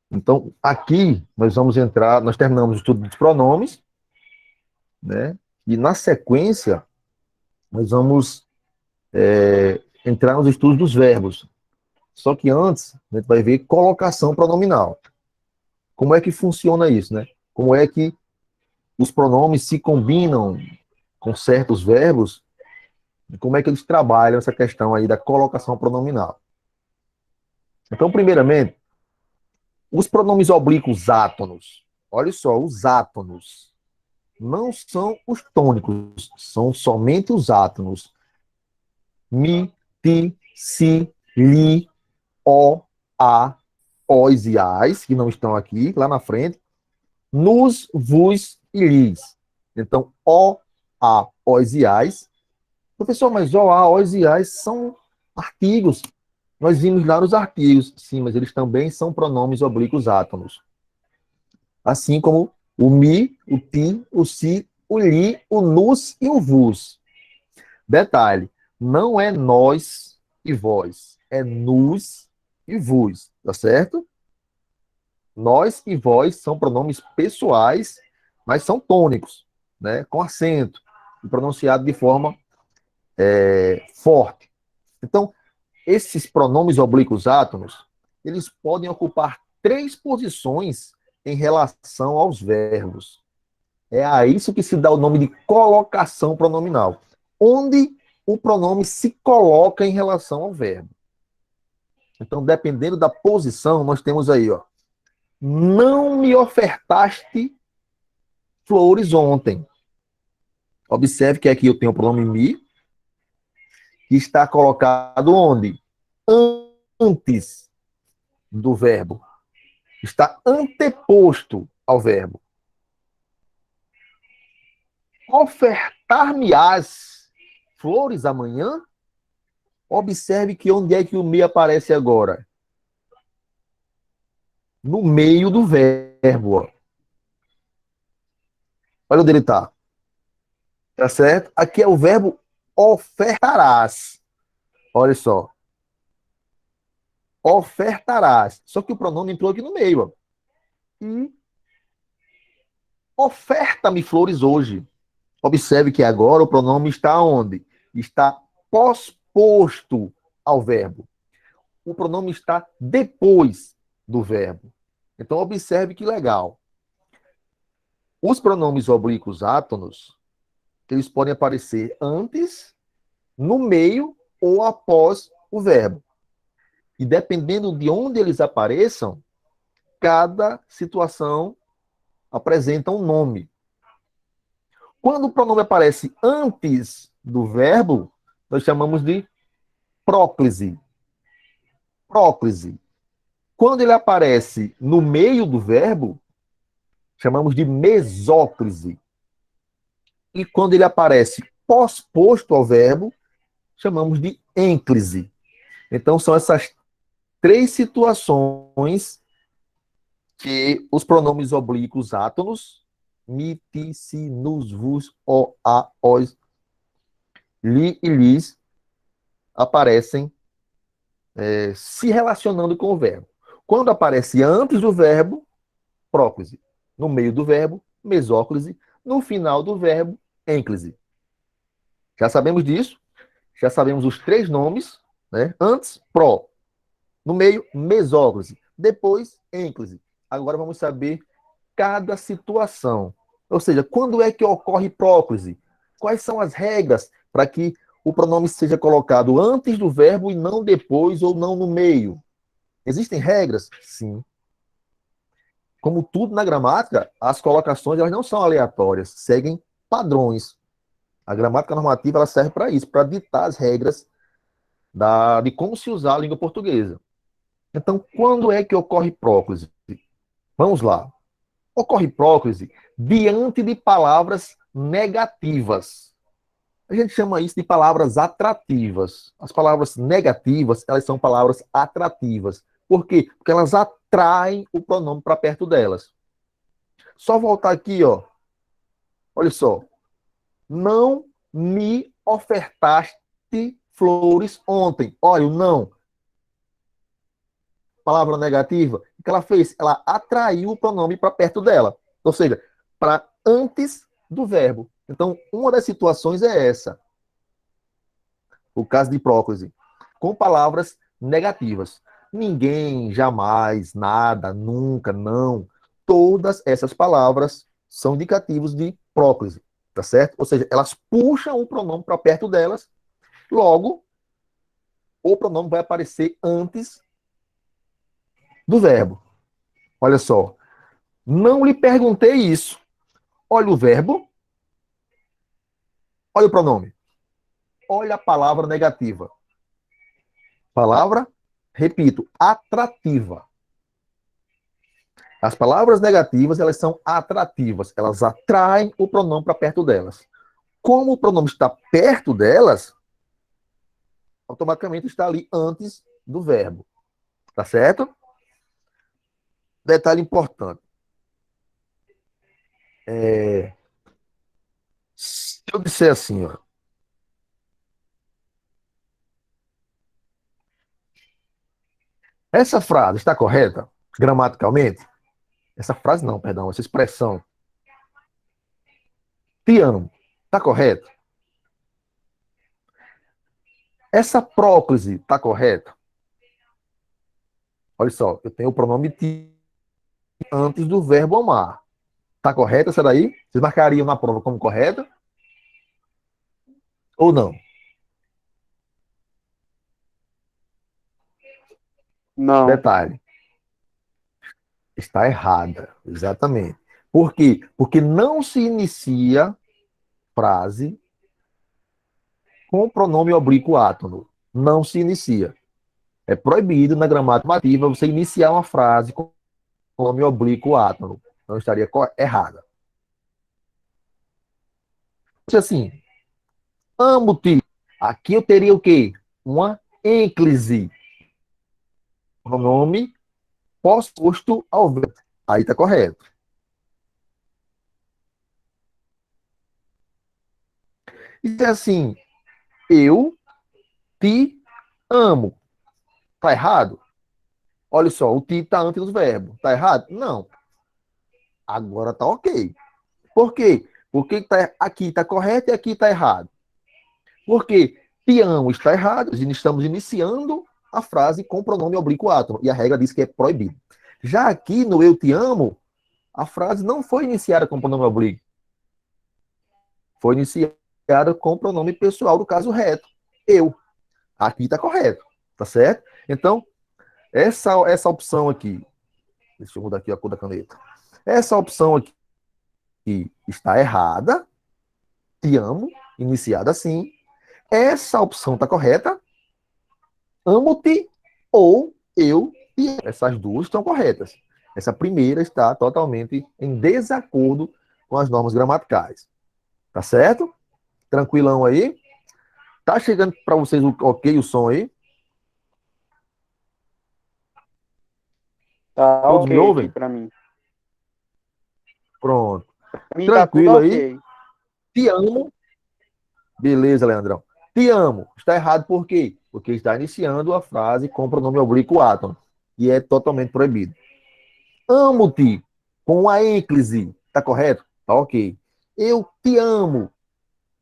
Então, aqui nós vamos entrar, nós terminamos o estudo dos pronomes, né? E na sequência, nós vamos entrar nos estudos dos verbos. Só que antes, a gente vai ver colocação pronominal. Como é que funciona isso, né? Como é que os pronomes se combinam com certos verbos e como é que eles trabalham essa questão aí da colocação pronominal. Então, primeiramente, os pronomes oblíquos átonos. Olha só, os átonos não são os tônicos, são somente os átonos. Mi, ti, si, li, o, a, os e as, que não estão aqui, lá na frente, nos, vos e lis. Então, o, a, os e as. Professor, mas o, a, os e as são artigos. Nós vimos lá nos artigos, sim, mas eles também são pronomes oblíquos átonos. Assim como o mi, o ti, o si, o li, o nos e o vos. Detalhe, não é nós e vós, é nos e vos, tá certo? Nós e vós são pronomes pessoais, mas são tônicos, né? Com acento, e pronunciado de forma forte. Então, esses pronomes oblíquos átonos, eles podem ocupar três posições em relação aos verbos. É a isso que se dá o nome de colocação pronominal, onde o pronome se coloca em relação ao verbo. Então, dependendo da posição, nós temos aí, ó, não me ofertaste flores ontem. Observe que aqui eu tenho o pronome me, que está colocado onde? Antes do verbo. Está anteposto ao verbo. Ofertar-me-ás flores amanhã? Observe que onde é que o me aparece agora? No meio do verbo. Ó. Olha onde ele está. Tá certo? Aqui é o verbo ofertarás. Olha só. Ofertarás. Só que o pronome entrou aqui no meio. Ó. E oferta-me flores hoje. Observe que agora o pronome está onde? Está posposto ao verbo. O pronome está depois do verbo. Então, observe que legal. Os pronomes oblíquos átonos, eles podem aparecer antes, no meio ou após o verbo. E dependendo de onde eles apareçam, cada situação apresenta um nome. Quando o pronome aparece antes do verbo, nós chamamos de próclise. Próclise. Quando ele aparece no meio do verbo, chamamos de mesóclise. E quando ele aparece pós-posto ao verbo, chamamos de ênclise. Então, são essas três situações que os pronomes oblíquos átonos, mi, ti, si, nos, vos, o, a, os, li e lis, aparecem se relacionando com o verbo. Quando aparece antes do verbo, próclise. No meio do verbo, mesóclise. No final do verbo, ênclise. Já sabemos disso. Já sabemos os três nomes. Né? Antes, pró. No meio, mesóclise. Depois, ênclise. Agora vamos saber cada situação. Ou seja, quando é que ocorre próclise? Quais são as regras para que o pronome seja colocado antes do verbo e não depois ou não no meio? Existem regras? Sim. Como tudo na gramática, as colocações elas não são aleatórias, seguem padrões. A gramática normativa ela serve para isso, para ditar as regras de como se usar a língua portuguesa. Então, quando é que ocorre próclise? Vamos lá. Ocorre próclise diante de palavras negativas. A gente chama isso de palavras atrativas. As palavras negativas, elas são palavras atrativas. Por quê? Porque elas atraem o pronome para perto delas. Só voltar aqui, ó. Olha só. Não me ofertaste flores ontem. Olha, o não. Palavra negativa. O que ela fez? Ela atraiu o pronome para perto dela. Ou seja, para antes do verbo. Então, uma das situações é essa. O caso de próclise. Com palavras negativas. Ninguém, jamais, nada, nunca, não. Todas essas palavras são indicativos de próclise. Tá certo? Ou seja, elas puxam o pronome para perto delas. Logo, o pronome vai aparecer antes do verbo. Olha só. Não lhe perguntei isso. Olha o verbo, olha o pronome. Olha a palavra negativa. Palavra, repito, atrativa. As palavras negativas, elas são atrativas. Elas atraem o pronome para perto delas. Como o pronome está perto delas, automaticamente está ali antes do verbo. Tá certo? Detalhe importante. Se eu disser assim, ó, essa frase está correta gramaticalmente? Essa frase não, perdão, essa expressão. Te amo. Está correto? Essa próclise está correta? Olha só, eu tenho o pronome te antes do verbo amar. Está correta essa daí? Vocês marcariam na prova como correta? Ou não? Não. Detalhe, está errada. Exatamente. Por quê? Porque não se inicia frase com o pronome oblíquo átono. Não se inicia. É proibido na gramática ativa você iniciar uma frase com o pronome oblíquo átono. Não estaria errada. Assim, amo-te. Aqui eu teria o quê? Uma ênclise. Pronome pós-posto ao verbo. Aí tá correto. E é assim, eu te amo. Tá errado? Olha só, o te tá antes do verbo. Tá errado? Não. Agora tá ok. Por quê? Porque tá, aqui tá correto e aqui tá errado. Porque te amo está errado. Estamos iniciando a frase com pronome oblíquo átono. E a regra diz que é proibido. Já aqui no eu te amo, a frase não foi iniciada com pronome oblíquo. Foi iniciada com o pronome pessoal do caso reto. Eu. Aqui está correto. Tá certo? Então, essa opção aqui. Deixa eu mudar aqui a cor da caneta. Essa opção aqui está errada. Te amo. Iniciada assim. Essa opção está correta. Amo-te ou eu te amo. Essas duas estão corretas. Essa primeira está totalmente em desacordo com as normas gramaticais. Tá certo? Tranquilão aí? Tá chegando para vocês o ok o som aí? Tá Todos me ok aqui ouvem? pra mim. Pronto. Pra mim tá tudo Tranquilo aí? ok. Te amo. Beleza, Leandrão. Te amo. Está errado por quê? Porque está iniciando a frase com o pronome oblíquo átomo. E é totalmente proibido. Amo-te com a ênclise. Tá correto? Tá ok. Eu te amo.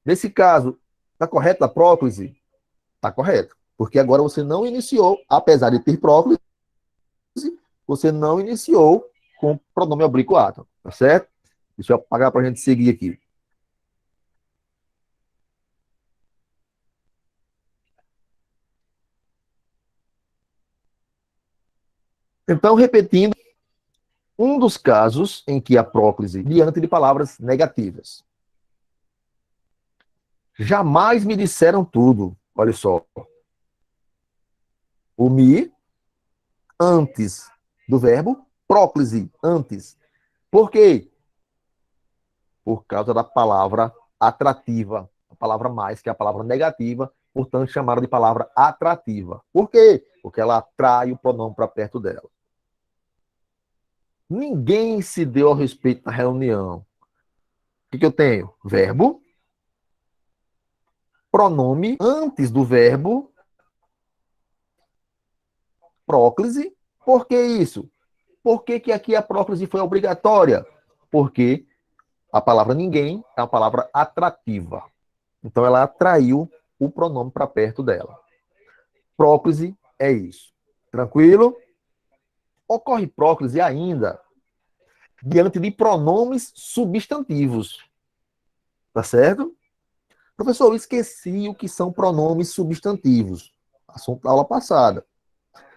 Nesse caso, tá correto a próclise? Tá correto. Porque agora você não iniciou, apesar de ter próclise, você não iniciou com o pronome oblíquo átomo. Tá certo? Deixa eu apagar para a gente seguir aqui. Então, repetindo, um dos casos em que a próclise diante de palavras negativas. Jamais me disseram tudo. Olha só. O me antes do verbo, próclise antes. Por quê? Por causa da palavra atrativa. A palavra mais, que é a palavra negativa, portanto, chamaram de palavra atrativa. Por quê? Porque ela atrai o pronome para perto dela. Ninguém se deu ao respeito na reunião. O que eu tenho? Verbo, pronome antes do verbo, próclise. Por que isso? Por que que aqui a próclise foi obrigatória? Porque a palavra ninguém é uma palavra atrativa. Então ela atraiu o pronome para perto dela. Próclise é isso. Tranquilo? Ocorre próclise ainda diante de pronomes substantivos. Tá certo? Professor, eu esqueci o que são pronomes substantivos. Assunto da aula passada.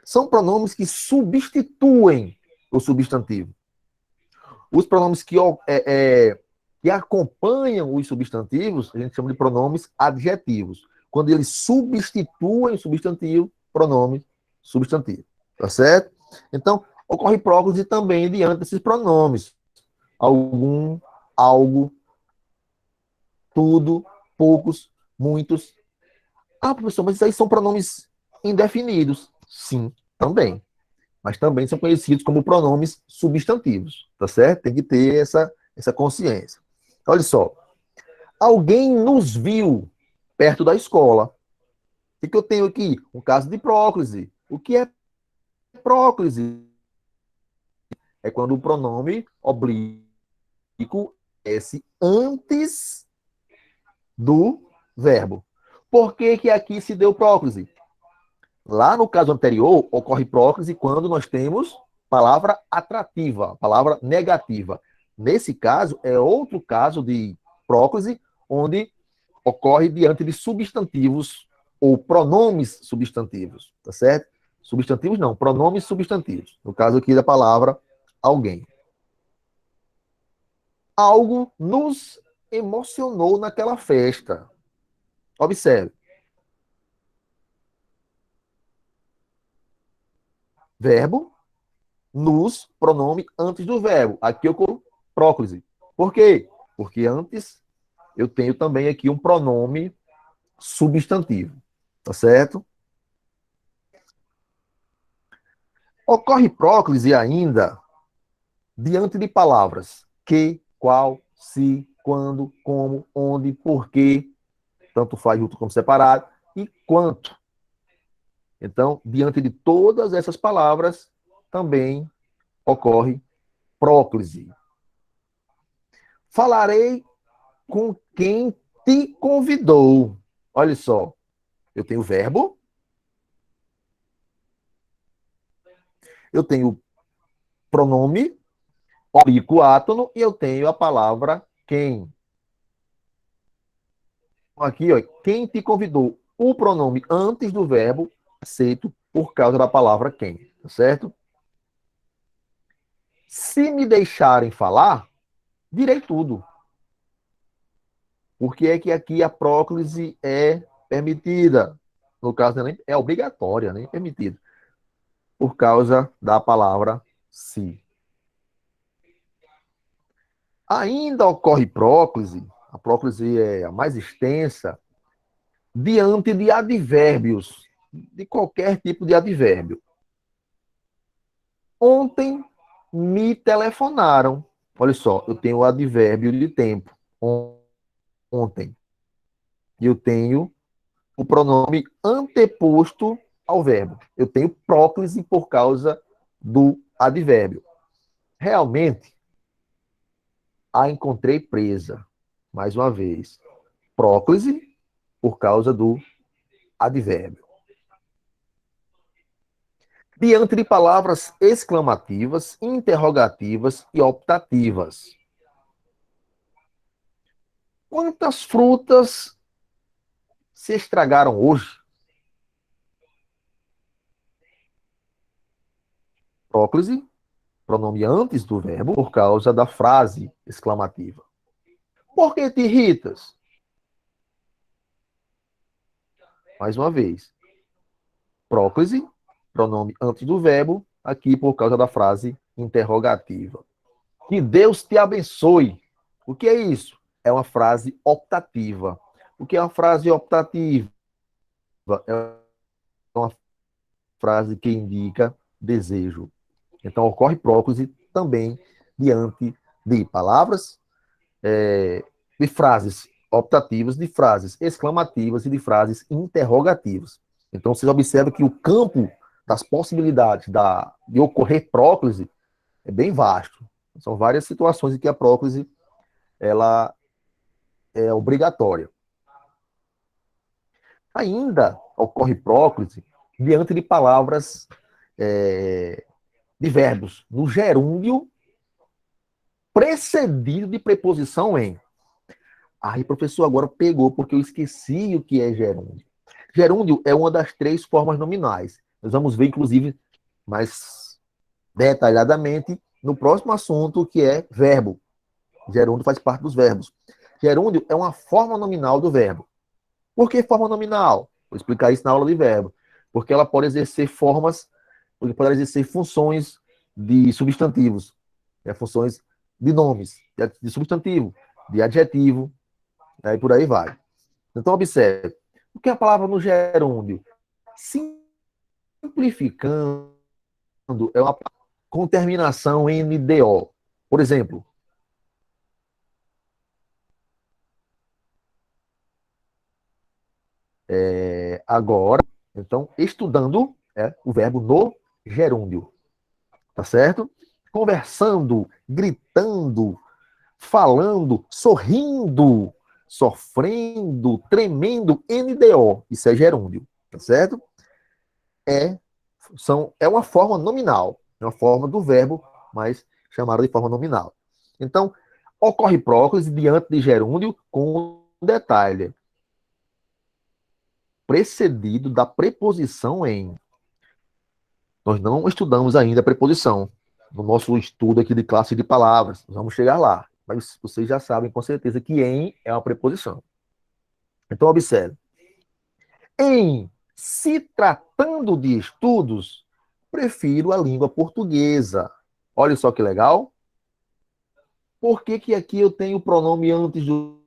São pronomes que substituem o substantivo. Os pronomes que acompanham os substantivos, a gente chama de pronomes adjetivos. Quando eles substituem o substantivo, pronome substantivo. Tá certo? Então, ocorre próclise também diante desses pronomes. Algum, algo, tudo, poucos, muitos. Ah, professor, mas isso aí são pronomes indefinidos. Sim, também. Mas também são conhecidos como pronomes substantivos, tá certo? Tem que ter essa consciência. Olha só. Alguém nos viu perto da escola. O que eu tenho aqui? Um caso de próclise. O que é próclise? É quando o pronome oblíquo aparece antes do verbo. Por que que aqui se deu próclise? Lá no caso anterior, ocorre próclise quando nós temos palavra atrativa, palavra negativa. Nesse caso, é outro caso de próclise, onde ocorre diante de substantivos ou pronomes substantivos, tá certo? Substantivos não, pronomes substantivos. No caso aqui da palavra alguém. Algo nos emocionou naquela festa. Observe. Verbo, nos, pronome antes do verbo. Aqui eu próclise. Por quê? Porque antes eu tenho também aqui um pronome substantivo. Tá certo? Ocorre próclise ainda diante de palavras que, qual, se, quando, como, onde, porquê, tanto faz junto como separado, e quanto. Então, diante de todas essas palavras, também ocorre próclise. Falarei com quem te convidou. Olha só, eu tenho verbo, eu tenho pronome, oblíquo átono, e eu tenho a palavra quem. Aqui, ó, quem te convidou. O pronome antes do verbo aceito por causa da palavra quem, tá certo? Se me deixarem falar, direi tudo. Por que é que aqui a próclise é permitida? No caso, é obrigatória, nem permitida. Por causa da palavra se. Ainda ocorre próclise, a próclise é a mais extensa, diante de advérbios, de qualquer tipo de advérbio. Ontem me telefonaram. Olha só, eu tenho o advérbio de tempo, ontem. E eu tenho o pronome anteposto ao verbo. Eu tenho próclise por causa do advérbio. Realmente, a encontrei presa. Mais uma vez. Próclise por causa do advérbio. Diante de palavras exclamativas, interrogativas e optativas. Quantas frutas se estragaram hoje? Próclise, pronome antes do verbo, por causa da frase exclamativa. Por que te irritas? Mais uma vez. Próclise, pronome antes do verbo, aqui por causa da frase interrogativa. Que Deus te abençoe. O que é isso? É uma frase optativa. O que é uma frase optativa? É uma frase que indica desejo. Então, ocorre próclise também diante de palavras, de frases optativas, de frases exclamativas e de frases interrogativas. Então, vocês observam que o campo das possibilidades de ocorrer próclise É bem vasto. São várias situações em que a próclise ela é obrigatória. Ainda ocorre próclise diante de palavras, de verbos, no gerúndio precedido de preposição em. Aí, professor, agora pegou, porque eu esqueci o que é gerúndio. Gerúndio é uma das 3 formas nominais. Nós vamos ver, inclusive, mais detalhadamente no próximo assunto, que é verbo. Gerúndio faz parte dos verbos. Gerúndio é uma forma nominal do verbo. Por que forma nominal? Vou explicar isso na aula de verbo. Porque ela pode exercer pode exercer funções de substantivos, funções de nomes, de substantivo, de adjetivo, aí por aí vai. Então, observe. O que é a palavra no gerúndio? Simplificando, é uma com terminação NDO. Por exemplo, agora, então, estudando o verbo no gerúndio. Tá certo? Conversando, gritando, falando, sorrindo, sofrendo, tremendo, NDO. Isso é gerúndio, tá certo? É uma forma nominal, é uma forma do verbo, mas chamada de forma nominal. Então, ocorre próclise diante de gerúndio com um detalhe, precedido da preposição em. Nós não estudamos ainda a preposição no nosso estudo aqui de classe de palavras. Nós vamos chegar lá. Mas vocês já sabem com certeza que em é uma preposição. Então, observe. Em se tratando de estudos, prefiro a língua portuguesa. Olha só que legal. Por que que aqui eu tenho o pronome antes do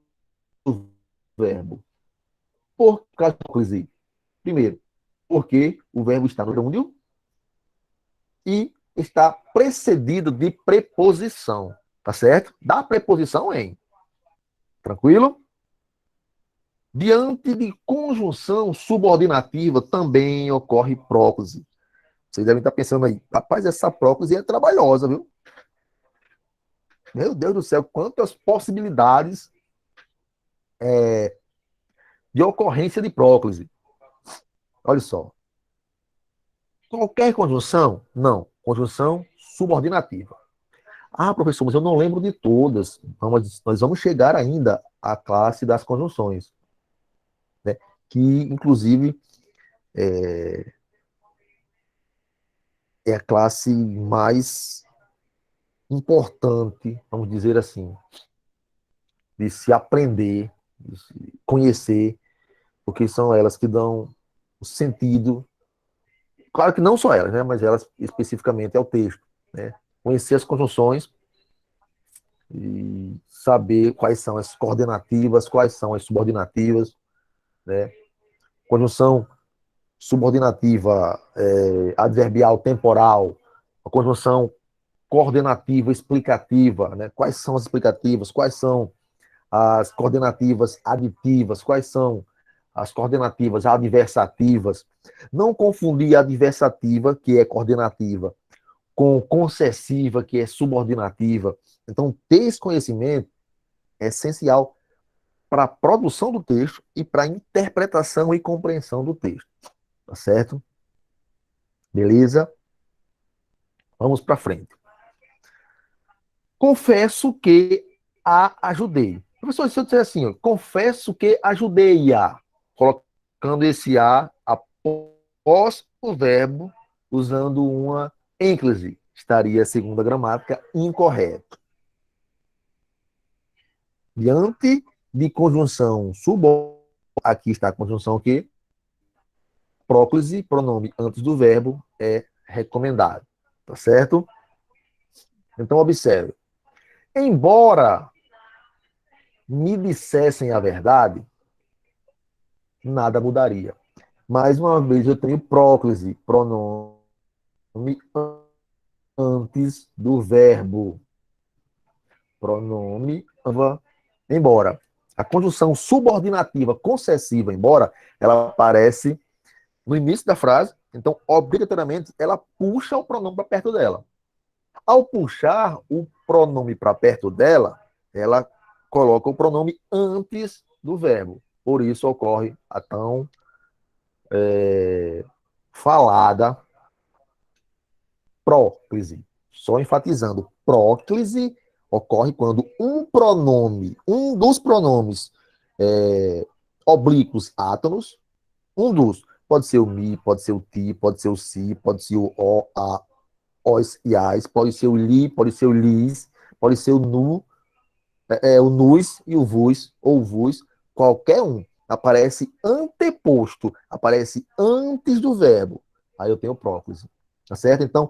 verbo? Por causa do primeiro, porque o verbo está no gerúndio e está precedido de preposição, tá certo? Da preposição em. Tranquilo? Diante de conjunção subordinativa também ocorre próclise. Vocês devem estar pensando aí, rapaz, essa próclise é trabalhosa, viu? Meu Deus do céu, quantas possibilidades de ocorrência de próclise. Olha só. Qualquer conjunção? Não. Conjunção subordinativa. Ah, professor, mas eu não lembro de todas. Nós vamos chegar ainda à classe das conjunções, né? Que, inclusive, é a classe mais importante, vamos dizer assim, de se aprender, de se conhecer, porque são elas que dão o sentido. Claro que não só elas, né? Mas elas especificamente é o texto, né? Conhecer as conjunções e saber quais são as coordenativas, quais são as subordinativas, né? Conjunção subordinativa, adverbial temporal, a conjunção coordenativa explicativa, né? Quais são as explicativas, quais são as coordenativas aditivas, quais são as coordenativas adversativas. Não confundir a adversativa, que é coordenativa, com concessiva, que é subordinativa. Então, ter esse conhecimento é essencial para a produção do texto e para a interpretação e compreensão do texto. Tá certo? Beleza? Vamos para frente. Confesso que a ajudei. Professor, se eu disser assim, ó, confesso que ajudei-a, colocando esse a após o verbo, usando uma ênclise, estaria, segundo a gramática, incorreto. Diante de conjunção subordinada, aqui está a conjunção que próclise, pronome antes do verbo, é recomendado. Tá certo? Então, observe. Embora me dissessem a verdade, nada mudaria. Mais uma vez, eu tenho próclise, pronome antes do verbo. Pronome, embora. A conjunção subordinativa concessiva, embora, ela aparece no início da frase, então, obrigatoriamente, ela puxa o pronome para perto dela. Ao puxar o pronome para perto dela, ela coloca o pronome antes do verbo. Por isso ocorre a tão falada próclise. Só enfatizando, próclise ocorre quando um pronome, um dos pronomes oblíquos átonos, um dos, pode ser o mi, pode ser o ti, pode ser o si, pode ser o o, a, os e as, pode ser o li, pode ser o lis, pode ser o nu, o nus e o vus, ou vus, qualquer um, aparece anteposto, aparece antes do verbo. Aí eu tenho próclise. Tá certo? Então,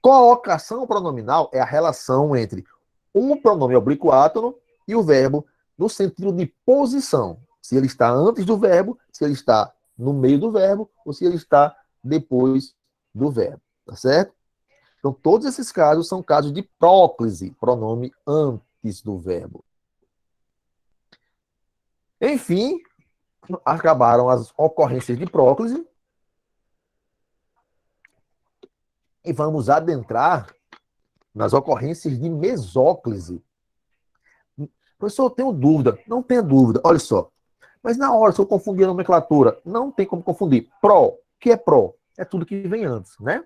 colocação pronominal é a relação entre um pronome oblíquo átono e o verbo no sentido de posição. Se ele está antes do verbo, se ele está no meio do verbo, ou se ele está depois do verbo. Tá certo? Então, todos esses casos são casos de próclise, pronome antes do verbo. Enfim, acabaram as ocorrências de próclise e vamos adentrar nas ocorrências de mesóclise. Professor, eu tenho dúvida. Não tenha dúvida. Olha só. Mas na hora, se eu confundir a nomenclatura, não tem como confundir. Pró, o que é pró? É tudo que vem antes, né?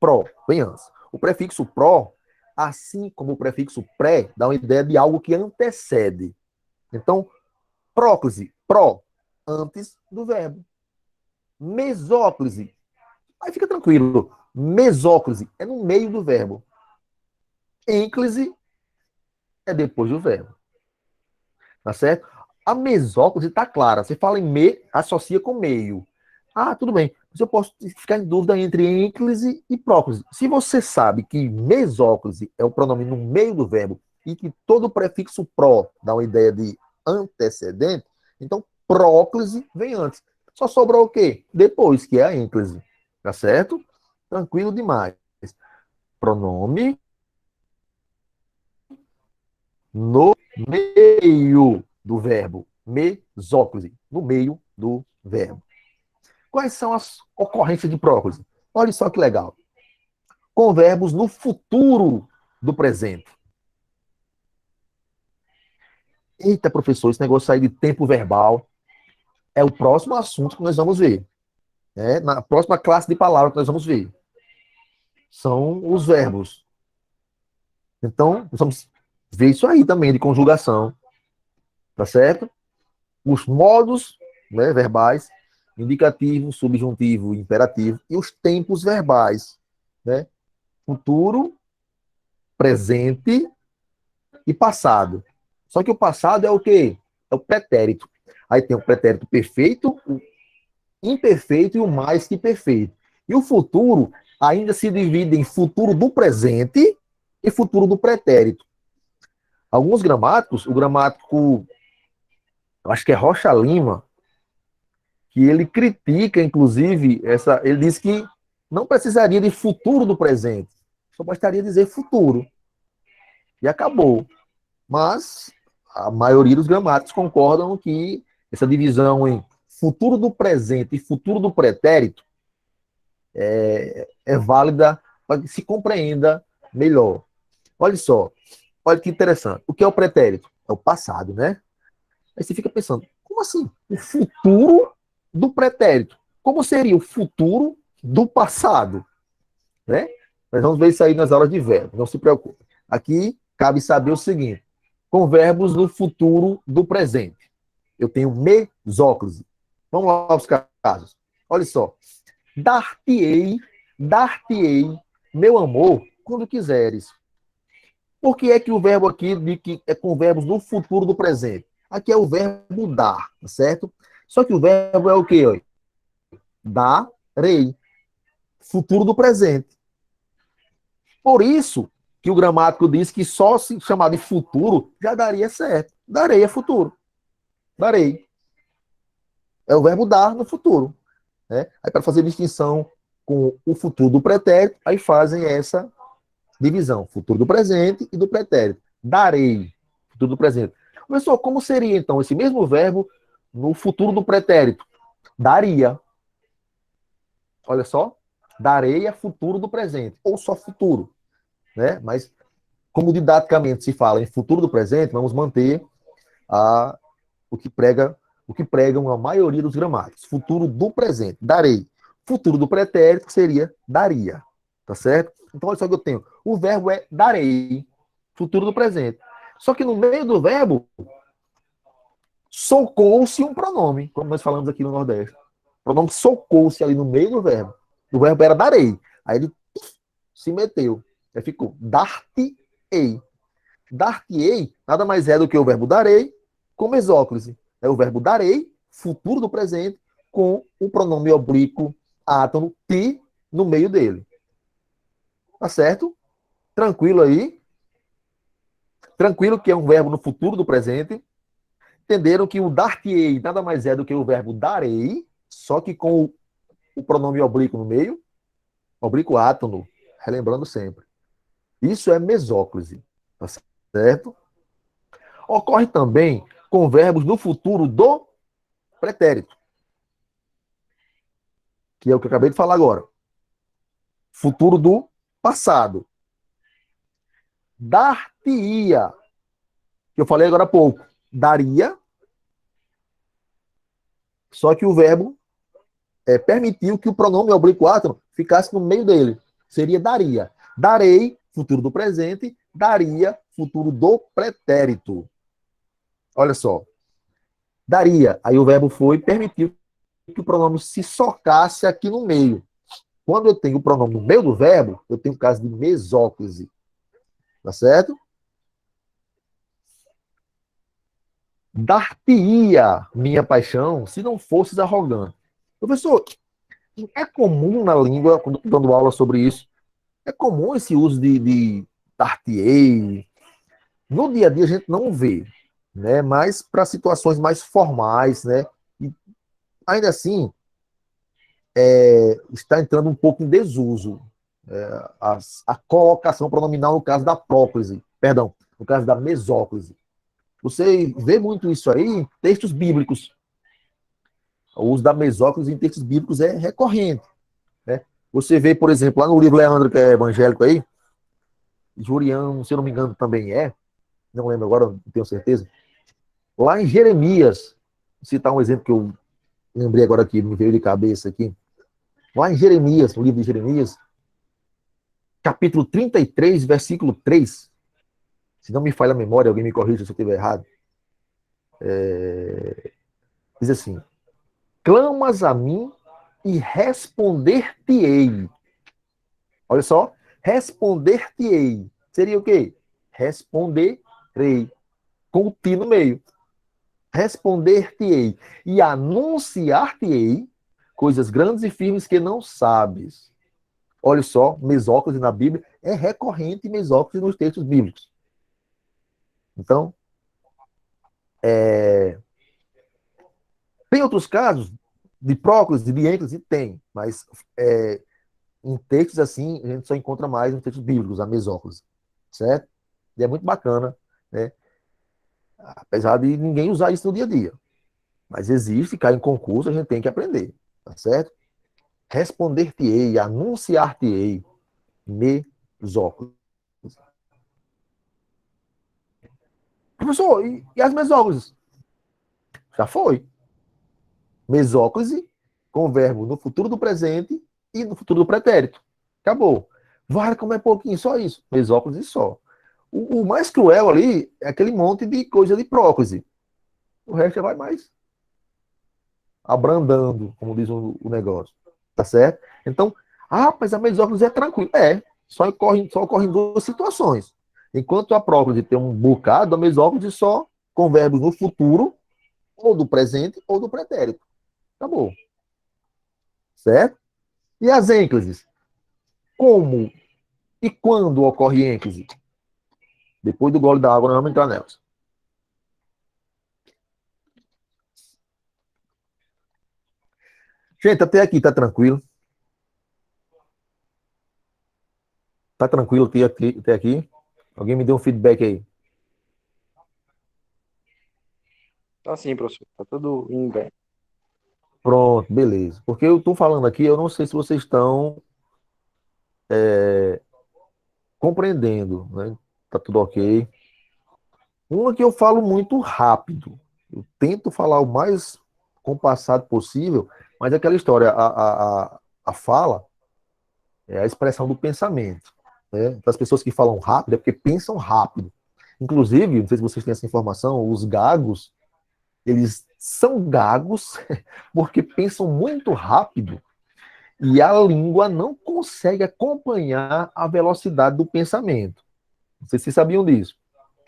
Pró, vem antes. O prefixo pró, assim como o prefixo pré, dá uma ideia de algo que antecede. Então, próclise, pró, antes do verbo. Mesóclise, aí fica tranquilo. Mesóclise é no meio do verbo. Ênclise é depois do verbo. Tá certo? A mesóclise está clara. Você fala em me, associa com meio. Ah, tudo bem. Mas eu posso ficar em dúvida entre ênclise e próclise. Se você sabe que mesóclise é o pronome no meio do verbo e que todo prefixo pró dá uma ideia de antecedente, então próclise vem antes. Só sobrou o quê? Depois, que é a ênclise. Tá certo? Tranquilo demais. Pronome no meio do verbo. Mesóclise. No meio do verbo. Quais são as ocorrências de próclise? Olha só que legal. Com verbos no futuro do presente. Eita, professor, esse negócio aí de tempo verbal é o próximo assunto que nós vamos ver. Né? Na próxima classe de palavras que nós vamos ver. São os verbos. Então, nós vamos ver isso aí também de conjugação. Tá certo? Os modos, né, verbais, indicativo, subjuntivo, imperativo, e os tempos verbais, né? Futuro, presente e passado. Só que o passado é o quê? É o pretérito. Aí tem o pretérito perfeito, o imperfeito e o mais que perfeito. E o futuro ainda se divide em futuro do presente e futuro do pretérito. Alguns gramáticos, o gramático, acho que é Rocha Lima, que ele critica, inclusive, ele diz que não precisaria de futuro do presente, só bastaria dizer futuro. E acabou. Mas a maioria dos gramáticos concordam que essa divisão em futuro do presente e futuro do pretérito é válida para que se compreenda melhor. Olha só, olha que interessante. O que é o pretérito? É o passado, né? Aí você fica pensando, como assim? O futuro do pretérito. Como seria o futuro do passado? Né? Nós vamos ver isso aí nas aulas de verbo, não se preocupe. Aqui cabe saber o seguinte: com verbos no futuro do presente. Eu tenho mesóclise. Vamos lá aos casos. Olha só. Dar-te-ei, meu amor, quando quiseres. Por que é que o verbo aqui de que é com verbos no futuro do presente? Aqui é o verbo dar, tá certo? Só que o verbo é o quê? Darei. Futuro do presente. Por isso que o gramático diz que só se chamar de futuro já daria certo. Darei é futuro. Darei. É o verbo dar no futuro. Né? Aí, para fazer distinção com o futuro do pretérito, aí fazem essa divisão. Futuro do presente e do pretérito. Darei. Futuro do presente. Pessoal, como seria, então, esse mesmo verbo no futuro do pretérito? Daria. Olha só. Darei é futuro do presente. Ou só futuro. né? Mas, como didaticamente se fala em futuro do presente, vamos manter a, o que prega, o que pregam a maioria dos gramáticos. Futuro do presente, darei. Futuro do pretérito, que seria daria. Tá certo? Então, olha só que eu tenho. O verbo é darei, futuro do presente. Só que no meio do verbo, socou-se um pronome, como nós falamos aqui no Nordeste. O pronome socou-se ali no meio do verbo. O verbo era darei. Aí ele se meteu. Aí ficou dar-te-ei. Dar-te-ei nada mais é do que o verbo darei com mesóclise. É o verbo darei, futuro do presente, com o pronome oblíquo átono ti no meio dele. Tá certo? Tranquilo aí? Tranquilo que é um verbo no futuro do presente. Entenderam que o dar-te-ei nada mais é do que o verbo darei, só que com o pronome oblíquo no meio, oblíquo átono, relembrando sempre. Isso é mesóclise. Tá certo? Ocorre também com verbos no futuro do pretérito, que é o que eu acabei de falar agora. Futuro do passado. Dar-te-ia, que eu falei agora há pouco. Daria, só que o verbo permitiu que o pronome oblíquo átono ficasse no meio dele. Seria daria. Darei, futuro do presente. Daria, futuro do pretérito. Olha só. Daria. Aí o verbo foi, permitiu que o pronome se socasse aqui no meio. Quando eu tenho o pronome no meio do verbo, eu tenho o caso de mesóclise. Tá certo? Dar-te-ia minha paixão se não fosses arrogante. Professor, é comum na língua, quando estou dando aula sobre isso, é comum esse uso de dar-te-ei. No dia a dia a gente não vê, né? Mas para situações mais formais, né? E ainda assim, está entrando um pouco em desuso. A colocação pronominal no caso da próclise, perdão, no caso da mesóclise. Você vê muito isso aí em textos bíblicos. O uso da mesóclise em textos bíblicos é recorrente, né? Você vê, por exemplo, lá no livro Leandro, que é evangélico aí, Jurião, se eu não me engano, também não lembro agora, não tenho certeza. Lá em Jeremias, vou citar um exemplo que eu lembrei agora aqui, me veio de cabeça aqui. Lá em Jeremias, no livro de Jeremias, capítulo 33, versículo 3, se não me falha a memória, alguém me corrija se eu estiver errado, diz assim: clamas a mim e responder-te-ei. Olha só, responder-te-ei. Seria o quê? Responderei. Com o ti no meio. Responder-te-ei. E anunciar-te-ei coisas grandes e firmes que não sabes. Olha só, mesóclise na Bíblia é recorrente mesóclise nos textos bíblicos. Então, tem outros casos de próclise, de ênclise? Tem, mas em textos assim, a gente só encontra mais nos textos bíblicos, a mesóclise, certo? E é muito bacana, né? Apesar de ninguém usar isso no dia a dia. Mas existe, cai em concurso, a gente tem que aprender, tá certo? Responder-te-ei, anunciar-te-ei, mesóclise. Professor, e as mesóclises? Já foi. Mesóclise com o verbo no futuro do presente e no futuro do pretérito. Acabou. Vale como é pouquinho, só isso. Mesóclise só. O mais cruel ali é aquele monte de coisa de próclise. O resto já vai mais abrandando, como diz o negócio. Tá certo? Então, mas a mesóclise é tranquila. Só ocorre em duas situações. Enquanto a próclise tem um bocado, a mesóclise só com verbos no futuro, ou do presente, ou do pretérito. Acabou. Certo? E as ênclises? Como e quando ocorre ênclise? Depois do gole da água, nós vamos entrar nelas. Gente, até aqui tá tranquilo. Tá tranquilo até aqui? Alguém me deu um feedback aí. Tá sim, professor. Tá tudo indo bem. Pronto, beleza. Porque eu tô falando aqui, eu não sei se vocês estão compreendendo, né? Tá tudo ok. Uma que eu falo muito rápido. Eu tento falar o mais compassado possível, mas é aquela história, a fala é a expressão do pensamento. Né? As pessoas que falam rápido é porque pensam rápido. Inclusive, não sei se vocês têm essa informação, os gagos, eles são gagos porque pensam muito rápido e a língua não consegue acompanhar a velocidade do pensamento. Não sei se vocês sabiam disso.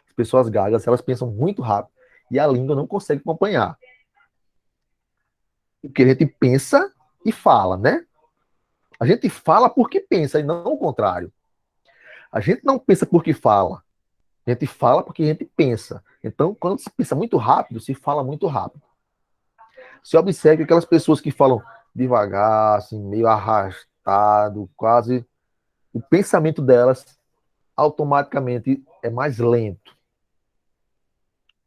As pessoas gagas, elas pensam muito rápido e a língua não consegue acompanhar. Porque a gente pensa e fala, né? A gente fala porque pensa e não o contrário. A gente não pensa porque fala. A gente fala porque a gente pensa. Então, quando se pensa muito rápido, se fala muito rápido. Se observe aquelas pessoas que falam devagar, assim, meio arrastado, quase. O pensamento delas automaticamente é mais lento.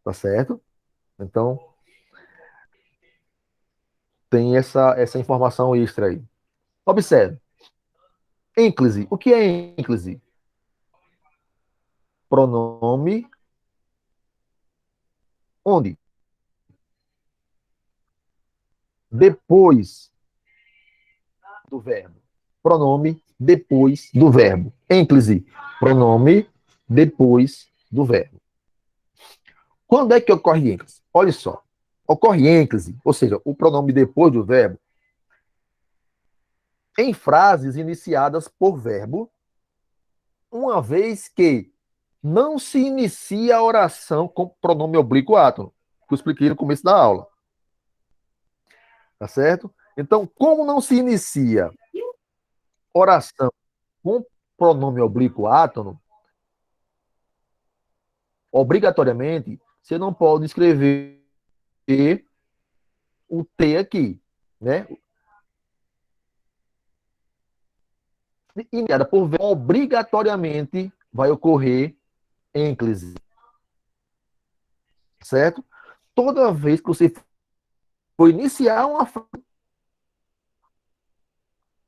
Tá certo? Então, tem essa informação extra aí. Observe. Ênclise. O que é ênclise? Pronome onde? Depois do verbo. Pronome depois do verbo. Ênclise. Pronome depois do verbo. Quando é que ocorre ênclise? Olha só. Ocorre ênclise, ou seja, o pronome depois do verbo, em frases iniciadas por verbo, uma vez que não se inicia a oração com pronome oblíquo átono, que eu expliquei no começo da aula. Tá certo? Então, como não se inicia oração com pronome oblíquo átono, obrigatoriamente, você não pode escrever o T aqui, né? Iniciada por verbo, obrigatoriamente vai ocorrer ênclise, certo? Toda vez que você for iniciar uma frase,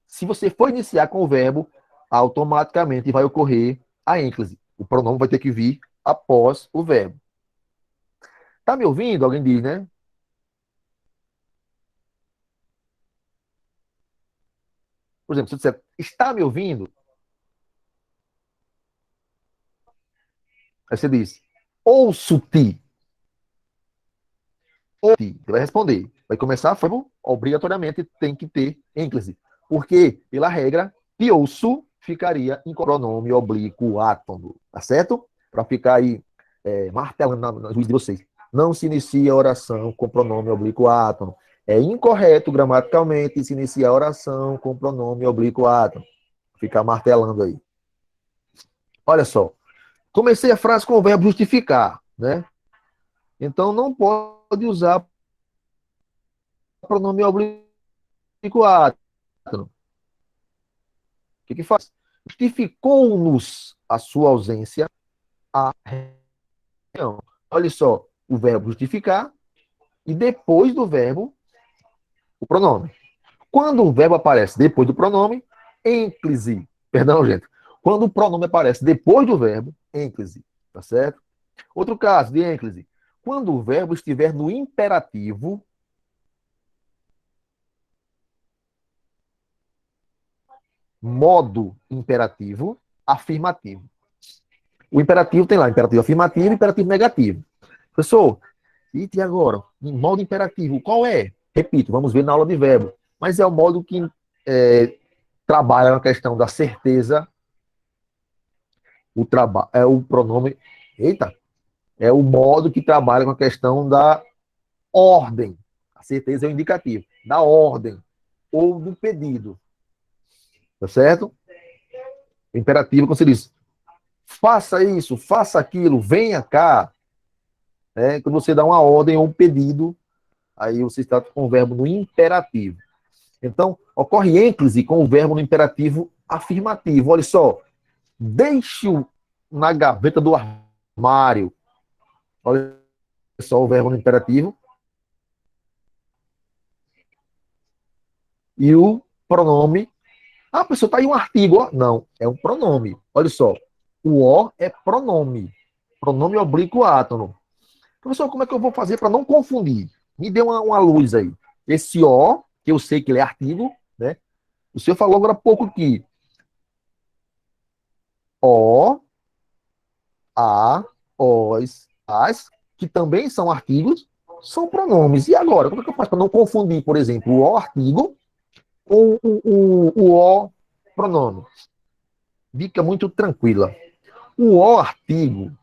se você for iniciar com o verbo, automaticamente vai ocorrer a ênclise. O pronome vai ter que vir após o verbo. Tá me ouvindo? Alguém diz, né? Por exemplo, se eu disser, está me ouvindo? Aí você diz, ouço-te. Ouço-te. Você vai responder. Vai começar a forma, obrigatoriamente tem que ter ênclise. Porque, pela regra, te ouço ficaria em pronome oblíquo átono. Tá certo? Para ficar aí martelando na juiz de vocês. Não se inicia a oração com pronome oblíquo átono. É incorreto gramaticalmente se iniciar a oração com pronome oblíquo átono. Ficar martelando aí. Olha só. Comecei a frase com o verbo justificar, né? Então não pode usar pronome oblíquo átono. O que faz? Justificou-nos a sua ausência a reunião. Olha só, o verbo justificar e depois do verbo o pronome. Quando o verbo aparece depois do pronome, ênclise. Perdão, gente. Quando o pronome aparece depois do verbo, ênclise. Tá certo? Outro caso de ênclise. Quando o verbo estiver no imperativo, modo imperativo, afirmativo. O imperativo tem lá imperativo afirmativo e imperativo negativo. Professor, e agora? Em modo imperativo, qual é? Repito, vamos ver na aula de verbo. Mas é o modo que trabalha na questão da certeza, é o pronome. Eita! É o modo que trabalha com a questão da ordem. A certeza é o indicativo. Da ordem. Ou do pedido. Tá certo? O imperativo, quando você diz, faça isso, faça aquilo, venha cá. Quando você dá uma ordem ou um pedido, aí você está com o verbo no imperativo. Então, ocorre ênclise com o verbo no imperativo afirmativo. Olha só, deixe-o na gaveta do armário. Olha só o verbo no imperativo. E o pronome. Ah, professor, está aí um artigo. Ó. Não, é um pronome. Olha só. O O é pronome. Pronome oblíquo átono. Professor, como é que eu vou fazer para não confundir? Me dê uma luz aí. Esse O, que eu sei que ele é artigo, né? O senhor falou agora há pouco que O, A, os, as, que também são artigos, são pronomes. E agora, como é que eu faço para não confundir, por exemplo, o O artigo com o O pronome? Dica muito tranquila. O O artigo,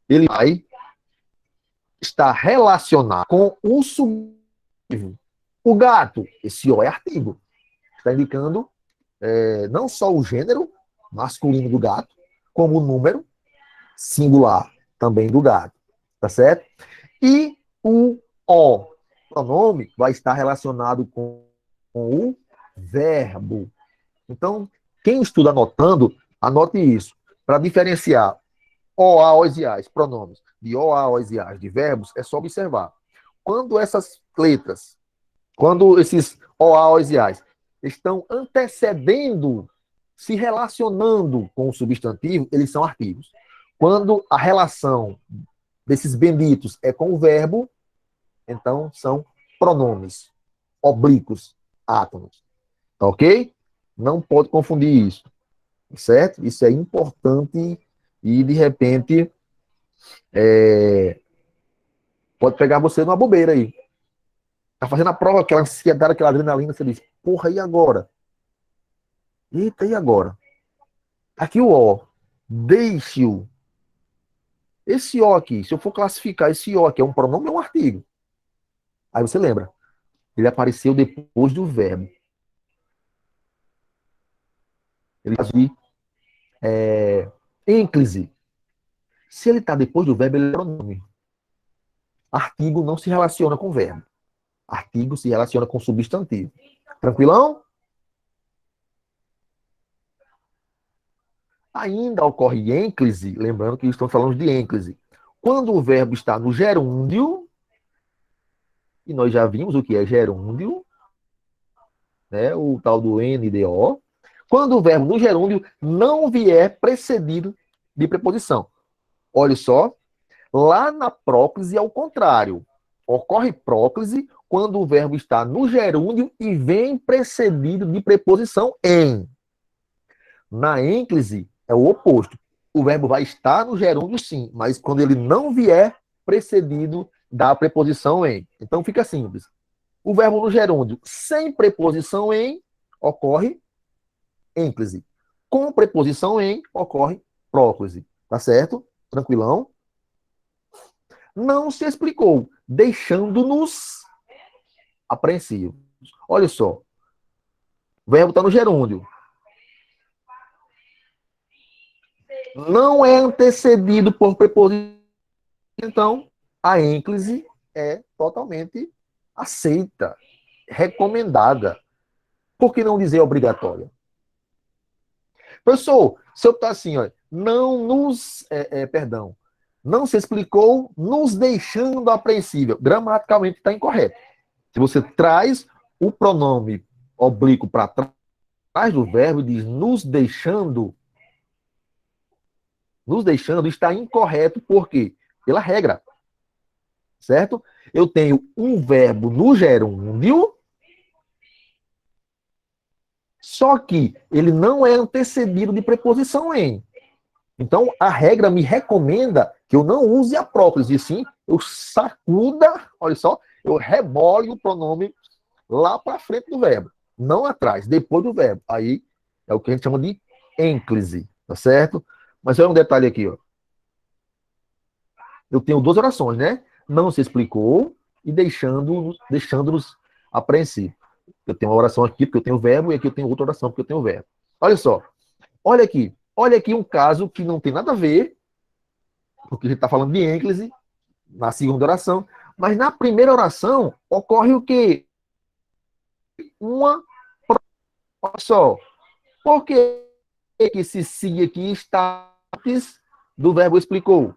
ele vai estar relacionado com o subjuntivo. O gato, esse O é artigo. Está indicando não só o gênero masculino do gato, como o número singular também do gato. Tá certo? E o pronome vai estar relacionado com o verbo. Então, quem estuda anotando, anote isso. Para diferenciar o, a, os e as, pronomes, de o, a, os e as, de verbos, é só observar. Quando essas letras, quando esses o, a, os e as estão antecedendo, se relacionando com o substantivo, eles são artigos. Quando a relação desses benditos é com o verbo, então são pronomes, oblíquos, átomos. Tá ok? Não pode confundir isso. Certo? Isso é importante e, de repente, pode pegar você numa bobeira aí. Tá fazendo a prova, aquela ansiedade, aquela adrenalina, você diz, porra, e agora? Eita, e agora? Aqui o O. Deixe-o. Esse O aqui, se eu for classificar esse O aqui, é um pronome ou um artigo? Aí você lembra. Ele apareceu depois do verbo. Ele faz de ênclise. Se ele está depois do verbo, ele é pronome. Artigo não se relaciona com verbo. Artigo se relaciona com substantivo. Tranquilão? Ainda ocorre ênclise, lembrando que estamos falando de ênclise. Quando o verbo está no gerúndio, e nós já vimos o que é gerúndio, né, o tal do NDO, quando o verbo no gerúndio não vier precedido de preposição. Olha só, lá na próclise é o contrário. Ocorre próclise quando o verbo está no gerúndio e vem precedido de preposição em. Na ênclise é o oposto. O verbo vai estar no gerúndio, sim, mas quando ele não vier precedido da preposição em. Então fica simples. O verbo no gerúndio sem preposição em ocorre ênclise. Com preposição em ocorre próclise. Tá certo? Tranquilão? Não se explicou, deixando-nos apreensivos. Olha só. O verbo está no gerúndio. Não é antecedido por preposição. Então, a ênclise é totalmente aceita, recomendada. Por que não dizer obrigatória? Professor, se eu estou assim, ó, não se explicou, nos deixando apreensível. Gramaticalmente está incorreto. Se você traz o pronome oblíquo para trás do verbo e diz nos deixando está incorreto, por quê? Pela regra, certo? Eu tenho um verbo no gerúndio, só que ele não é antecedido de preposição em. Então, a regra me recomenda que eu não use a própria, e sim, eu sacuda, olha só, eu rebole o pronome lá para frente do verbo, não atrás, depois do verbo. Aí é o que a gente chama de ênclise, tá certo? Mas olha um detalhe aqui, ó. Eu tenho duas orações, né? Não se explicou e deixando-nos apreensivos. Eu tenho uma oração aqui porque eu tenho o verbo e aqui eu tenho outra oração porque eu tenho o verbo. Olha só. Olha aqui um caso que não tem nada a ver, porque a gente está falando de ênclise na segunda oração, mas na primeira oração ocorre o quê? Olha só. Por que esse si aqui está antes do verbo explicou?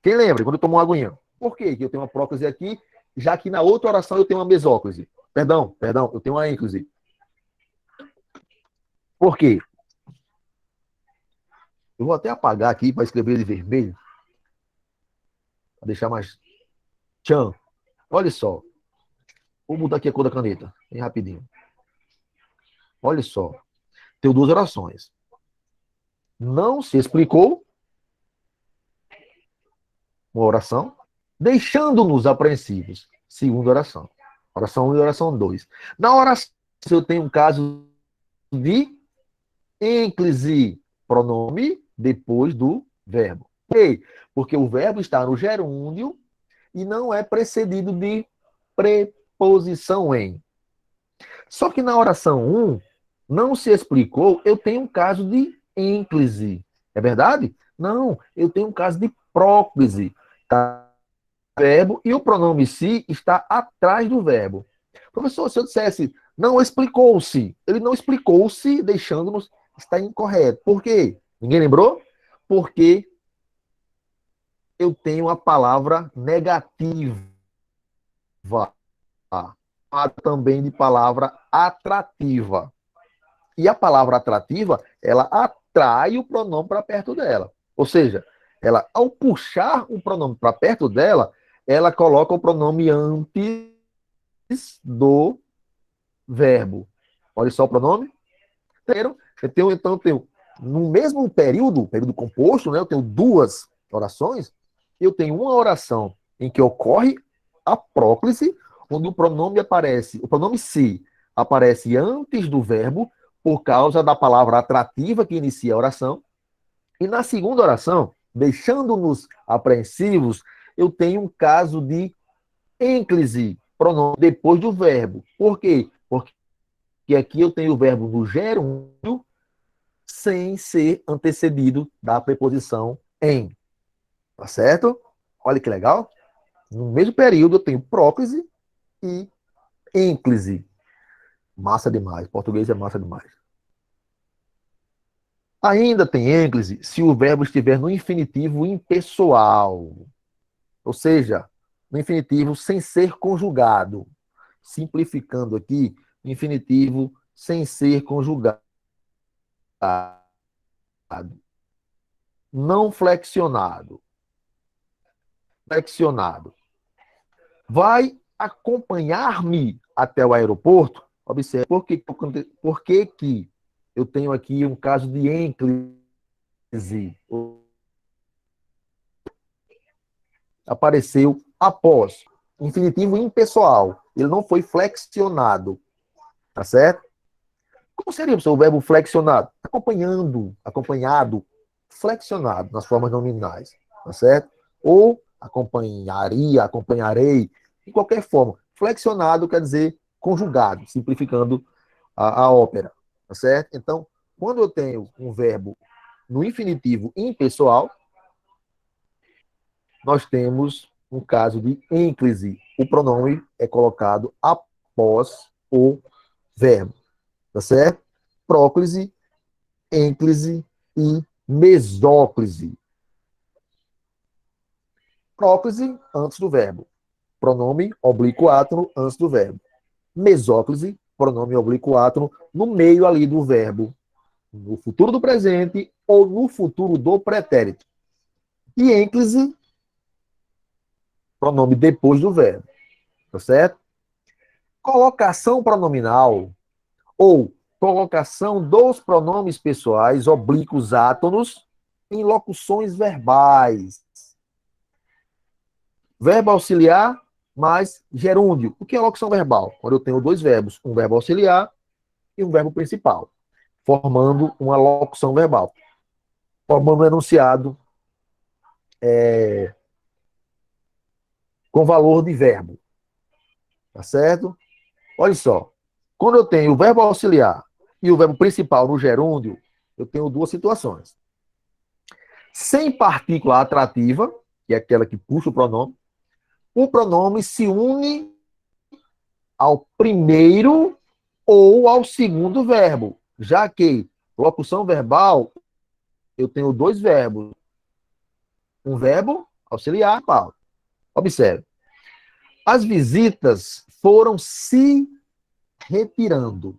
Quem lembra? Quando eu tomo uma aguinha. Por que eu tenho uma próclise aqui, já que na outra oração eu tenho uma mesóclise? Perdão, eu tenho uma ênclise. Por quê? Eu vou até apagar aqui para escrever ele vermelho, para deixar mais tchan. Olha só. Vou mudar aqui a cor da caneta, bem rapidinho. Olha só. Tenho duas orações. Não se explicou, uma oração, deixando-nos apreensivos, segunda oração. Oração 1 e oração 2. Na oração, eu tenho um caso de ênclise, pronome depois do verbo. Por quê? Porque o verbo está no gerúndio e não é precedido de preposição em. Só que na oração 1, não se explicou, eu tenho um caso de ênclise. É verdade? Não, eu tenho um caso de próclise. Tá? Verbo e o pronome se está atrás do verbo. Professor, se eu dissesse não explicou-se, ele não explicou-se, deixando-nos, está incorreto. Por quê? Ninguém lembrou? Porque eu tenho a palavra negativa, também de palavra atrativa. E a palavra atrativa, ela atrai o pronome para perto dela. Ou seja, ela, ao puxar o pronome para perto dela, ela coloca o pronome antes do verbo. Olha só o pronome. Então, eu tenho, no mesmo período composto, né, eu tenho duas orações. Eu tenho uma oração em que ocorre a próclise, onde o pronome se aparece antes do verbo, por causa da palavra atrativa que inicia a oração. E na segunda oração, deixando-nos apreensivos, eu tenho um caso de ênclise, pronome depois do verbo. Por quê? Porque aqui eu tenho o verbo no gerúndio sem ser antecedido da preposição em. Tá certo? Olha que legal. No mesmo período eu tenho próclise e ênclise. Massa demais. Português é massa demais. Ainda tem ênclise se o verbo estiver no infinitivo impessoal. Ou seja, no infinitivo sem ser conjugado. Simplificando aqui, infinitivo sem ser conjugado. Não flexionado. Flexionado. Vai acompanhar-me até o aeroporto? Observe, por que eu tenho aqui um caso de ênclise? Apareceu após. Infinitivo impessoal. Ele não foi flexionado. Tá certo? Como seria o verbo flexionado? Acompanhando, acompanhado, flexionado nas formas nominais. Tá certo? Ou acompanharia, acompanharei, de qualquer forma. Flexionado quer dizer conjugado, simplificando a ópera. Tá certo? Então, quando eu tenho um verbo no infinitivo impessoal, nós temos um caso de ênclise. O pronome é colocado após o verbo. Tá certo? Próclise, ênclise e mesóclise. Próclise antes do verbo. Pronome oblíquo átono antes do verbo. Mesóclise, pronome oblíquo átono no meio ali do verbo. No futuro do presente ou no futuro do pretérito. E ênclise, pronome depois do verbo. Tá certo? Colocação pronominal ou colocação dos pronomes pessoais oblíquos átonos em locuções verbais. Verbo auxiliar mais gerúndio. O que é locução verbal? Quando eu tenho dois verbos, um verbo auxiliar e um verbo principal, formando uma locução verbal, formando um enunciado com valor de verbo. Tá certo? Olha só. Quando eu tenho o verbo auxiliar e o verbo principal no gerúndio, eu tenho duas situações. Sem partícula atrativa, que é aquela que puxa o pronome se une ao primeiro ou ao segundo verbo, já que locução verbal, eu tenho dois verbos. Um verbo auxiliar, Paulo. Observe. As visitas foram se retirando.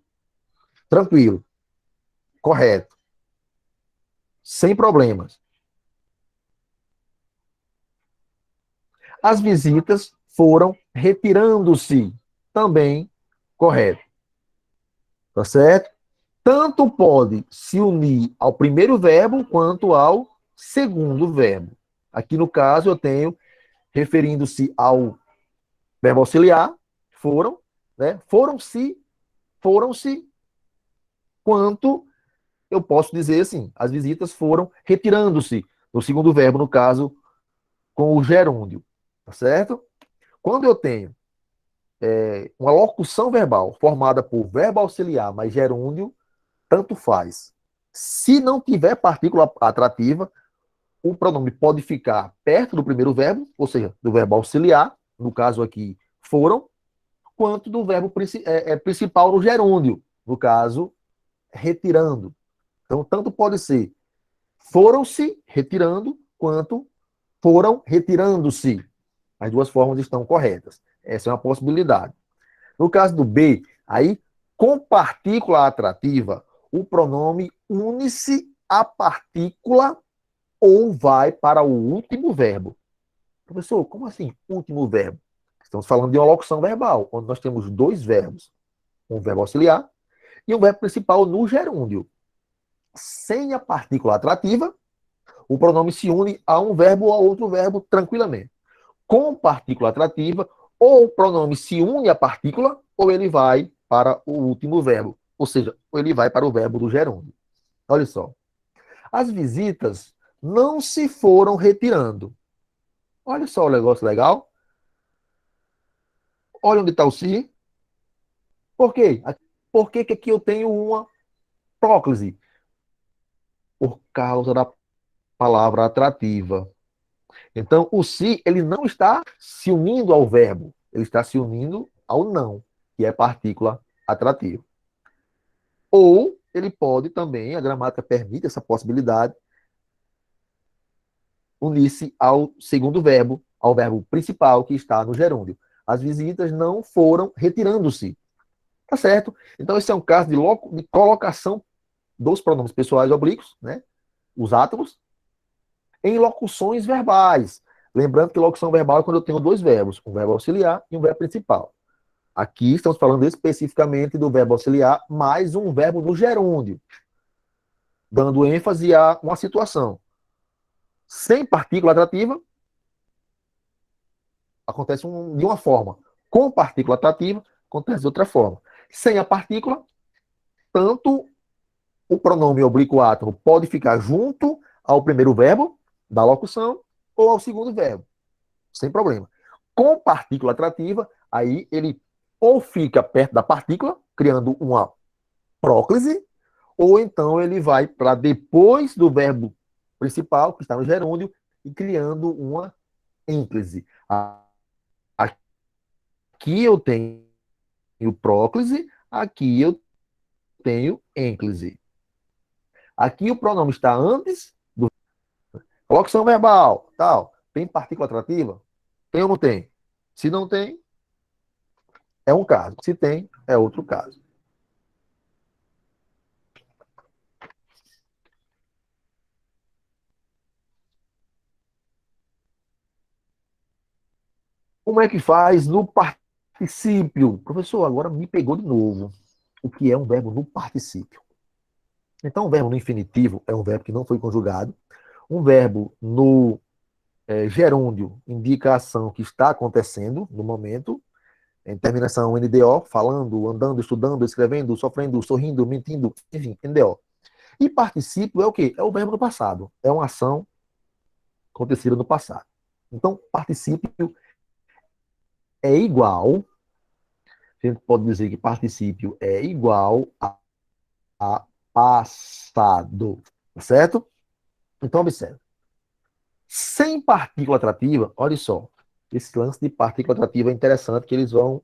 Tranquilo. Correto. Sem problemas. As visitas foram retirando-se. Também correto. Tá certo? Tanto pode se unir ao primeiro verbo quanto ao segundo verbo. Aqui no caso eu tenho referindo-se ao verbo auxiliar, foram, né? Foram-se, quanto eu posso dizer assim, as visitas foram retirando-se, no segundo verbo, no caso, com o gerúndio, tá certo? Quando eu tenho uma locução verbal formada por verbo auxiliar mais gerúndio, tanto faz. Se não tiver partícula atrativa, o pronome pode ficar perto do primeiro verbo, ou seja, do verbo auxiliar, no caso aqui, foram, quanto do verbo principal no gerúndio, no caso, retirando. Então, tanto pode ser foram-se retirando, quanto foram retirando-se. As duas formas estão corretas. Essa é uma possibilidade. No caso do B, aí, com partícula atrativa, o pronome une-se à partícula ou vai para o último verbo. Professor, como assim último verbo? Estamos falando de uma locução verbal, onde nós temos dois verbos, um verbo auxiliar e um verbo principal no gerúndio. Sem a partícula atrativa, o pronome se une a um verbo ou a outro verbo tranquilamente. Com partícula atrativa, ou o pronome se une à partícula, ou ele vai para o último verbo. Ou seja, ou ele vai para o verbo do gerúndio. Olha só. As visitas não se foram retirando. Olha só o negócio legal. Olha onde está o se. Por quê? Por que que aqui eu tenho uma próclise? Por causa da palavra atrativa. Então, o se, ele não está se unindo ao verbo, ele está se unindo ao não, que é partícula atrativa. Ou ele pode também, a gramática permite essa possibilidade, unir-se ao segundo verbo, ao verbo principal que está no gerúndio. As visitas não foram retirando-se. Tá certo? Então, esse é um caso de colocação dos pronomes pessoais oblíquos, né? Os átomos, em locuções verbais. Lembrando que locução verbal é quando eu tenho dois verbos, um verbo auxiliar e um verbo principal. Aqui estamos falando especificamente do verbo auxiliar mais um verbo no gerúndio, dando ênfase a uma situação. Sem partícula atrativa, acontece de uma forma. Com partícula atrativa, acontece de outra forma. Sem a partícula, tanto o pronome oblíquo átomo pode ficar junto ao primeiro verbo da locução ou ao segundo verbo, sem problema. Com partícula atrativa, aí ele ou fica perto da partícula, criando uma próclise, ou então ele vai para depois do verbo principal, que está no gerúndio, e criando uma ênclise. Aqui eu tenho próclise, aqui eu tenho ênclise. Aqui o pronome está antes do locução verbal, tal. Tem partícula atrativa? Tem ou não tem? Se não tem, é um caso. Se tem, é outro caso. Como é que faz no particípio? Professor, agora me pegou de novo. O que é um verbo no particípio? Então, um verbo no infinitivo é um verbo que não foi conjugado. Um verbo no gerúndio indica a ação que está acontecendo no momento. Em terminação NDO, falando, andando, estudando, escrevendo, sofrendo, sorrindo, mentindo, enfim, NDO. E particípio é o quê? É o verbo no passado. É uma ação acontecida no passado. Então, particípio é igual, a gente pode dizer que particípio é igual a passado, certo? Então, observe. Sem partícula atrativa, olha só, esse lance de partícula atrativa é interessante, que elas vão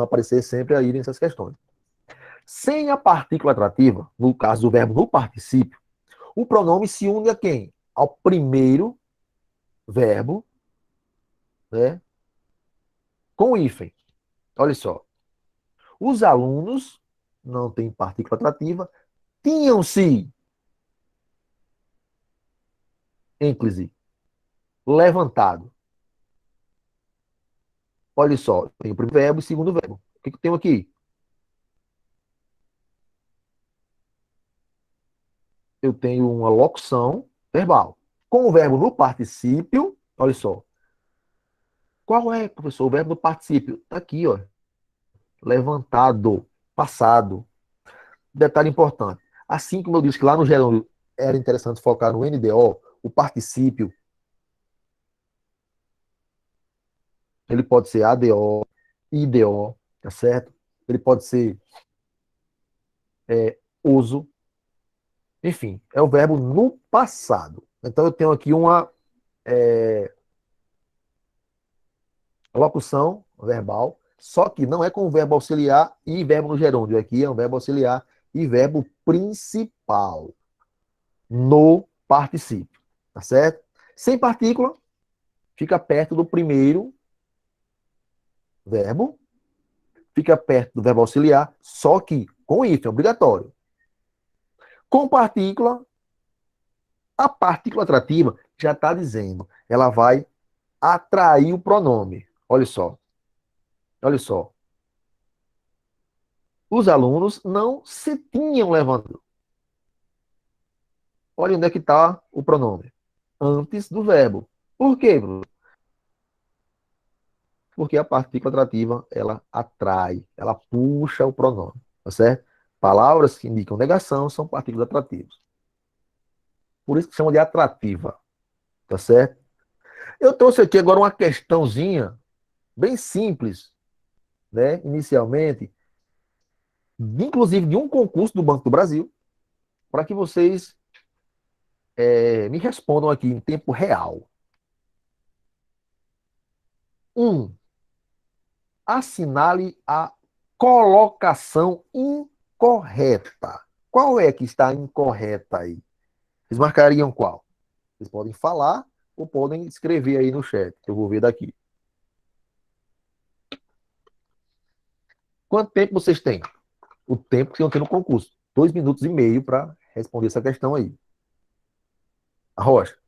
aparecer sempre aí nessas questões. Sem a partícula atrativa, no caso do verbo no particípio, o pronome se une a quem? Ao primeiro verbo, né? Com hífen. Olha só. Os alunos não têm partícula atrativa, Tinham-se, ênclise, levantado. Olha só, tem o primeiro verbo e o segundo verbo. O que que eu tenho aqui? Eu tenho uma locução verbal. Com o verbo no particípio, olha só. Qual é, professor, o verbo no particípio? Está aqui, ó. Levantado, passado. Detalhe importante. Assim como eu disse que lá no gerúndio era interessante focar no NDO, o particípio, ele pode ser ADO, IDO, tá certo? Ele pode ser uso, enfim, é o verbo no passado. Então eu tenho aqui uma locução verbal, só que não é com o verbo auxiliar e verbo no gerúndio. Aqui é um verbo auxiliar e verbo principal no particípio, tá certo? Sem partícula, fica perto do primeiro verbo, fica perto do verbo auxiliar, só que com hífen, obrigatório. Com partícula, a partícula atrativa já está dizendo, ela vai atrair o pronome. Olha só, olha só. Os alunos não se tinham levantado. Olha onde é que está o pronome. Antes do verbo. Por quê, Bruno? Porque a partícula atrativa, ela atrai, ela puxa o pronome, tá certo? Palavras que indicam negação são partículas atrativas. Por isso que chama de atrativa, tá certo? Eu trouxe aqui agora uma questãozinha bem simples, né? Inicialmente, inclusive de um concurso do Banco do Brasil, para que vocês me respondam aqui em tempo real. Assinale a colocação incorreta. Qual é que está incorreta aí? Vocês marcariam qual? Vocês podem falar ou podem escrever aí no chat, que eu vou ver daqui. Quanto tempo vocês têm? O tempo que vão ter no concurso. 2 minutos e meio para responder essa questão aí. Rocha.